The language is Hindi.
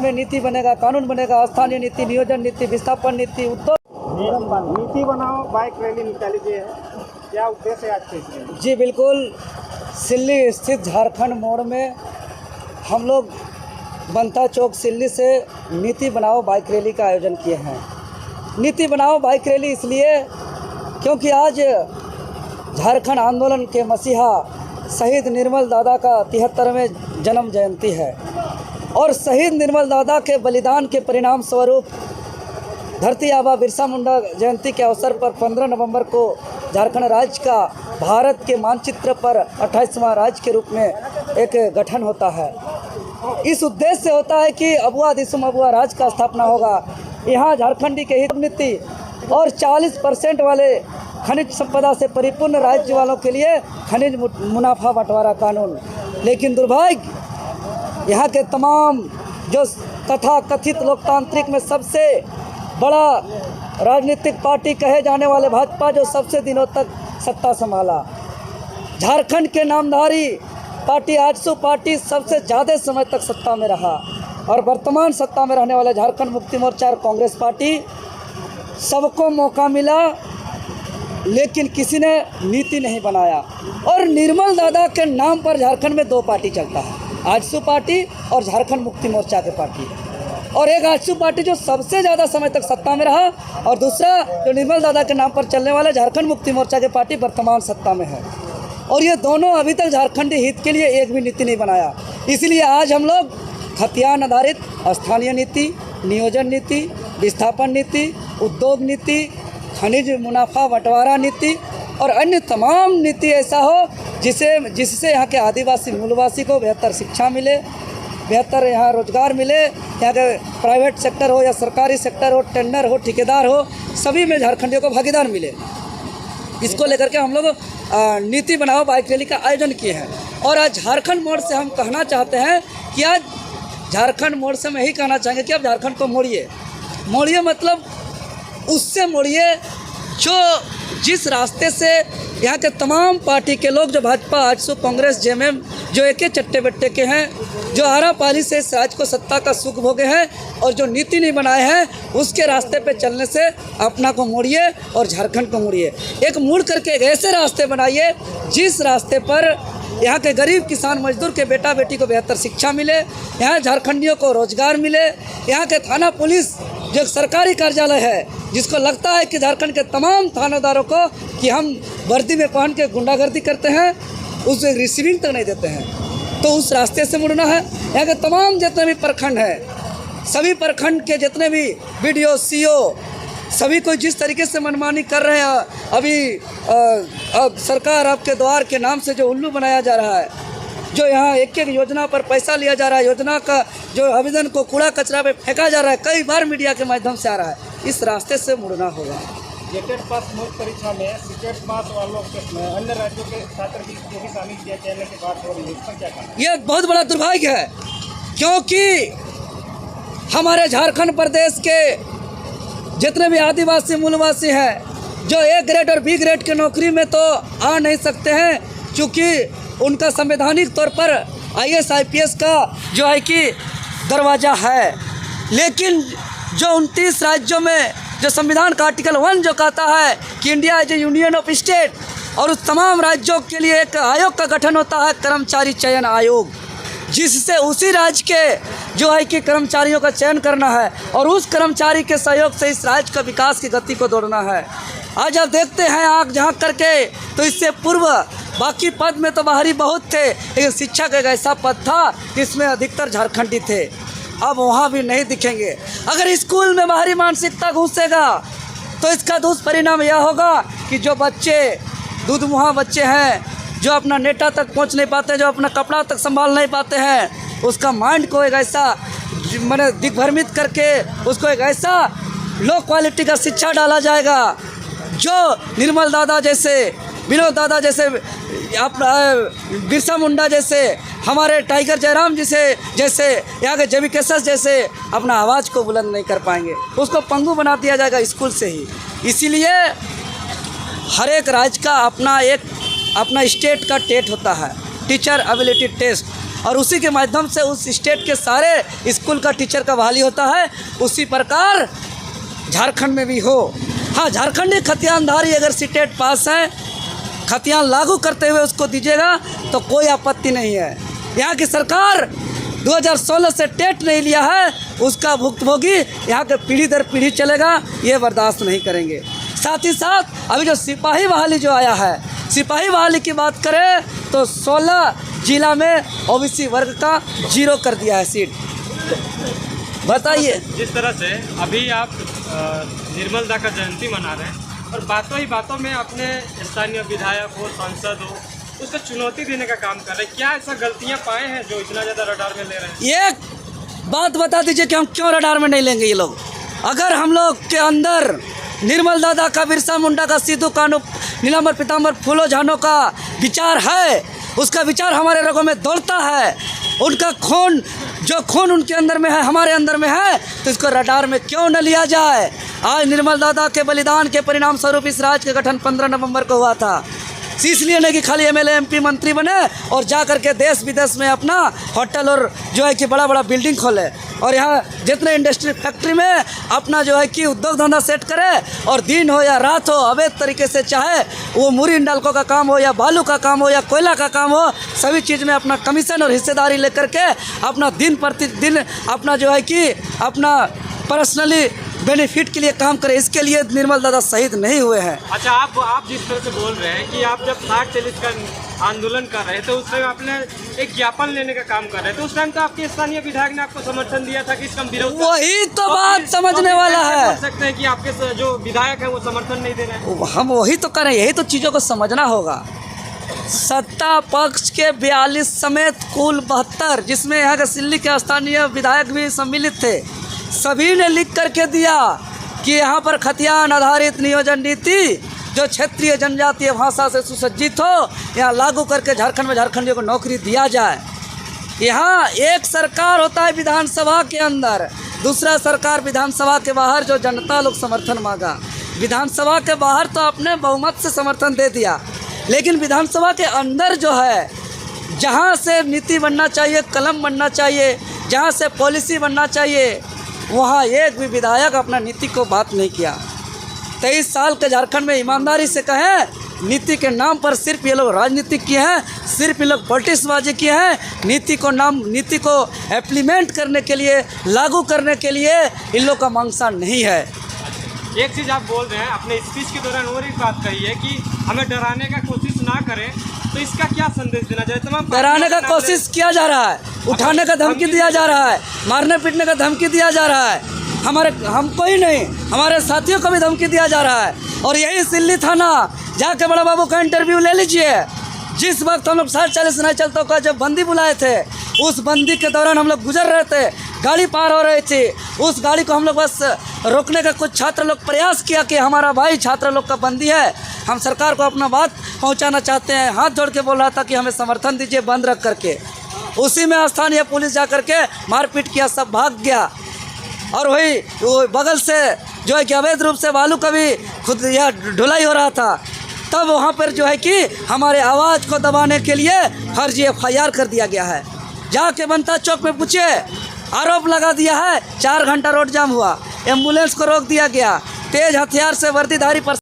इसमें नीति बनेगा, कानून बनेगा, स्थानीय नीति, नियोजन नीति, विस्थापन नीति, उद्योग नीति बनाओ बाइक रैली निकाली गई है, क्या उद्देश्य है आज के इसमें? जी बिल्कुल, सिल्ली स्थित झारखंड मोड़ में हम लोग बनता चौक सिल्ली से नीति बनाओ बाइक रैली का आयोजन किए हैं। नीति बनाओ बाइक रैली इसलिए क्योंकि आज झारखंड आंदोलन के मसीहा शहीद निर्मल दादा का 73वें जन्म जयंती है और शहीद निर्मल दादा के बलिदान के परिणाम स्वरूप धरती आबा बिरसा मुंडा जयंती के अवसर पर 15 नवंबर को झारखंड राज्य का भारत के मानचित्र पर 28वां राज्य के रूप में एक गठन होता है। इस उद्देश्य से होता है कि अबुआ दिसुम अबुआ राज्य का स्थापना होगा। यहाँ झारखंडी के हित नीति और 40% वाले खनिज संपदा से परिपूर्ण राज्य वालों के लिए खनिज मुनाफा बंटवारा कानून। लेकिन दुर्भाग्य यहाँ के तमाम जो तथा कथित लोकतांत्रिक में सबसे बड़ा राजनीतिक पार्टी कहे जाने वाले भाजपा, जो सबसे दिनों तक सत्ता संभाला, झारखंड के नामधारी पार्टी आजसू पार्टी सबसे ज़्यादा समय तक सत्ता में रहा और वर्तमान सत्ता में रहने वाले झारखंड मुक्ति मोर्चा और कांग्रेस पार्टी, सबको मौका मिला लेकिन किसी ने नीति नहीं बनाया। और निर्मल दादा के नाम पर झारखंड में 2 पार्टी चलता है, आजसू पार्टी और झारखंड मुक्ति मोर्चा के पार्टी। और एक आजसू पार्टी जो सबसे ज़्यादा समय तक सत्ता में रहा और दूसरा जो निर्मल दादा के नाम पर चलने वाला झारखंड मुक्ति मोर्चा के पार्टी वर्तमान सत्ता में है। और ये दोनों अभी तक झारखंडी हित के लिए एक भी नीति नहीं बनाया। इसलिए आज हम लोग खतियान आधारित स्थानीय नीति, नियोजन नीति, विस्थापन नीति, उद्योग नीति, खनिज मुनाफा बंटवारा नीति और अन्य तमाम नीति ऐसा हो जिससे यहाँ के आदिवासी मूलवासी को बेहतर शिक्षा मिले, बेहतर यहाँ रोजगार मिले, यहाँ के प्राइवेट सेक्टर हो या सरकारी सेक्टर हो, टेंडर हो, ठेकेदार हो, सभी में झारखंडियों को भागीदार मिले। इसको लेकर के हम लोग नीति बनाओ बाइक रैली का आयोजन किए हैं। और आज झारखंड मोड़ से हम कहना चाहते हैं कि आज झारखंड मोड़ से मैं ही कहना चाहेंगे कि आप झारखंड को मोड़िए, मतलब उससे मोड़िए जो जिस रास्ते से यहाँ के तमाम पार्टी के लोग, जो भाजपा, आजसू, कांग्रेस, जेएमएम, जो एक चट्टे बट्टे के हैं, जो आरापारी से इस राज्य को सत्ता का सुख भोगे हैं और जो नीति नहीं बनाए हैं, उसके रास्ते पे चलने से अपना को मोड़िए और झारखंड को मोड़िए। एक मुड़ करके एक ऐसे रास्ते बनाइए जिस रास्ते पर यहाँ के गरीब किसान मजदूर के बेटा बेटी को बेहतर शिक्षा मिले, यहाँ झारखंडियों को रोजगार मिले, यहाँ के थाना पुलिस जो एक सरकारी कार्यालय है, जिसको लगता है कि झारखंड के तमाम थानेदारों को कि हम वर्दी में पहन के गुंडागर्दी करते हैं, उसे रिसीविंग तक नहीं देते हैं, तो उस रास्ते से मुड़ना है। यहाँ के तमाम जितने भी प्रखंड हैं, सभी प्रखंड के जितने भी बीडीओ, सीओ, सभी को जिस तरीके से मनमानी कर रहे हैं, अभी अब सरकार आपके द्वार के नाम से जो उल्लू बनाया जा रहा है, जो यहाँ एक एक योजना पर पैसा लिया जा रहा है, योजना का जो आवेदन को कूड़ा कचरा पे फेंका जा रहा है, कई बार मीडिया के माध्यम से आ रहा है, इस रास्ते से मुड़ना होगा। जेटेड पास मुख्य परीक्षा में सीटेट पास वालों के अन्य राज्यों के छात्र भी शामिल किया जाने की बात हो रही है, इस पर क्या कहना? ये बहुत बड़ा दुर्भाग्य है, क्योंकि हमारे झारखंड प्रदेश के जितने भी आदिवासी मूलवासी हैं, जो A ग्रेड और B ग्रेड की नौकरी में तो आ नहीं सकते हैं, क्योंकि उनका संवैधानिक तौर पर IAS IPS का जो है कि दरवाज़ा है, लेकिन जो 29 राज्यों में जो संविधान का आर्टिकल 1 जो कहता है कि India is A union of state, और उस तमाम राज्यों के लिए एक आयोग का गठन होता है, कर्मचारी चयन आयोग, जिससे उसी राज्य के जो है कि कर्मचारियों का चयन करना है और उस कर्मचारी के सहयोग से इस राज्य का विकास की गति को दौड़ना है। आज आप देखते हैं आँख झाँक करके, तो इससे पूर्व बाकी पद में तो बाहरी बहुत थे, लेकिन शिक्षा का एक ऐसा पद था जिसमें अधिकतर झारखंडी थे, अब वहाँ भी नहीं दिखेंगे। अगर स्कूल में बाहरी मानसिकता घुसेगा तो इसका दुष्परिणाम यह होगा कि जो बच्चे दूधमुहा बच्चे हैं, जो अपना नेटा तक पहुंच नहीं पाते, जो अपना कपड़ा तक संभाल नहीं पाते हैं, उसका माइंड को एक ऐसा मैंने दिग्भ्रमित करके उसको एक ऐसा लो क्वालिटी का शिक्षा डाला जाएगा, जो निर्मल दादा जैसे, विनोद दादा जैसे, अपना बिरसा मुंडा जैसे, हमारे टाइगर जयराम जैसे यहाँ के जेबी केसस जैसे अपना आवाज़ को बुलंद नहीं कर पाएंगे, उसको पंगु बना दिया जाएगा स्कूल से ही। इसीलिए हर एक राज्य का अपना स्टेट का टेट होता है, टीचर एबिलिटी टेस्ट, और उसी के माध्यम से उस स्टेट के सारे स्कूल का टीचर का बहाली होता है, उसी प्रकार झारखंड में भी हो। हाँ, झारखंडी खतियानधारी अगर सीटेट पास है, खतियान लागू करते हुए उसको दीजिएगा तो कोई आपत्ति नहीं है। यहाँ की सरकार 2016 से टेट नहीं लिया है, उसका भुक्तभोगी यहाँ के पीढ़ी दर पीढ़ी चलेगा, ये बर्दाश्त नहीं करेंगे। साथ ही साथ अभी जो सिपाही बहाली जो आया है, सिपाही बहाली की बात करें तो 16 जिला में ओबीसी वर्ग का 0 कर दिया है सीट। बताइए। जिस तरह से अभी आप निर्मल दा का जयंती मना रहे हैं और बातों ही बातों में अपने स्थानीय विधायक हो, सांसद हो, उसको चुनौती देने का काम कर रहे हैं, क्या ऐसा गलतियां पाए हैं जो इतना ज़्यादा रडार में ले रहे हैं? एक बात बता दीजिए कि हम क्यों रडार में नहीं लेंगे ये लोग। अगर हम लोग के अंदर निर्मल दादा का, बिरसा मुंडा का, सिद्धू कानू, नीलांबर पीतांबर फूलो झानो का विचार है, उसका विचार हमारे रगों में दौड़ता है, उनका खून, जो खून उनके अंदर में है हमारे अंदर में है, तो इसको रडार में क्यों न लिया जाए। आज निर्मल दादा के बलिदान के परिणाम स्वरूप इस राज्य का गठन 15 नवंबर को हुआ था। इसलिए नहीं कि खाली एमएलए एमपी मंत्री बने और जा करके देश विदेश में अपना होटल और जो है कि बड़ा बड़ा बिल्डिंग खोले और यहाँ जितने इंडस्ट्री फैक्ट्री में अपना जो है कि उद्योग धंधा सेट करे और दिन हो या रात हो अवैध तरीके से, चाहे वो मुरी इंडाल्को का काम हो या बालू का काम हो या कोयला का काम हो, सभी चीज़ में अपना कमीशन और हिस्सेदारी लेकर के अपना दिन प्रतिदिन अपना जो है कि अपना पर्सनली बेनिफिट के लिए काम करें। इसके लिए निर्मल दादा शहीद नहीं हुए हैं। अच्छा, आप जिस तरह से बोल रहे हैं कि आप जब 60-40 का आंदोलन कर रहे थे उस टाइम आपने एक ज्ञापन लेने का काम कर रहे थे, उस टाइम तो आपके स्थानीय विधायक ने आपको समर्थन दिया था कि इसका विरोध। वही तो बात समझने वाला है। बोल सकते हैं कि आपके जो विधायक है वो समर्थन नहीं दे रहे हैं। हम वही तो करें, यही तो चीज़ों को समझना होगा। सत्ता पक्ष के 42 समेत कुल 72, जिसमें यहाँ के सिल्ली के स्थानीय विधायक भी सम्मिलित थे, सभी ने लिख करके दिया कि यहाँ पर खतियान आधारित नियोजन नीति जो क्षेत्रीय जनजातीय भाषा से सुसज्जित हो, यहाँ लागू करके झारखंड में झारखंडियों को नौकरी दिया जाए। यहाँ एक सरकार होता है विधानसभा के अंदर, दूसरा सरकार विधानसभा के बाहर, जो जनता लोग समर्थन मांगा। विधानसभा के बाहर तो आपने बहुमत से समर्थन दे दिया, लेकिन विधानसभा के अंदर जो है, जहाँ से नीति बनना चाहिए, कलम बनना चाहिए, जहाँ से पॉलिसी बनना चाहिए, वहाँ एक भी विधायक अपना नीति को बात नहीं किया। 23 साल के झारखंड में ईमानदारी से कहें, नीति के नाम पर सिर्फ ये लोग राजनीति किए हैं, सिर्फ ये लोग पॉलिटिक्सबाजी किए हैं। नीति को इम्प्लीमेंट करने के लिए, लागू करने के लिए इन लोग का मंशा नहीं है। एक चीज़ आप बोल रहे हैं अपने स्पीच के दौरान और एक बात कही है कि हमें डराने का कोशिश ना करें, तो इसका क्या संदेश देना चाहिए? तमाम डराने का कोशिश किया जा रहा है, उठाने का धमकी दिया जा रहा है, मारने पीटने का धमकी दिया जा रहा है। हमको ही नहीं, हमारे साथियों को भी धमकी दिया जा रहा है। और यही सिल्ली थाना जाके बड़ा बाबू का इंटरव्यू ले लीजिए। जिस वक्त हम लोग 60-40 नहीं चलता का जब बंदी बुलाए थे, उस बंदी के दौरान हम लोग गुजर रहे थे, गाड़ी पार हो रही थी, उस गाड़ी को हम लोग बस रोकने का कुछ छात्र लोग प्रयास किया कि हमारा भाई छात्र लोग का बंदी है, हम सरकार को अपना बात पहुंचाना चाहते हैं। हाथ जोड़ के बोल रहा था कि हमें समर्थन दीजिए बंद रख करके। उसी में स्थानीय पुलिस जा करके मारपीट किया, सब भाग गया। और वही वो बगल से जो है कि अवैध रूप से बालू का भी खुद यह ढुलाई हो रहा था, तब वहाँ पर जो है कि हमारे आवाज़ को दबाने के लिए फर्जी FIR कर दिया गया है। जाके बनता चौक में पूछिए, आरोप लगा दिया है। 4 घंटा रोड जाम हुआ, एम्बुलेंस को रोक दिया गया, तेज हथियार से वर्दीधारी पर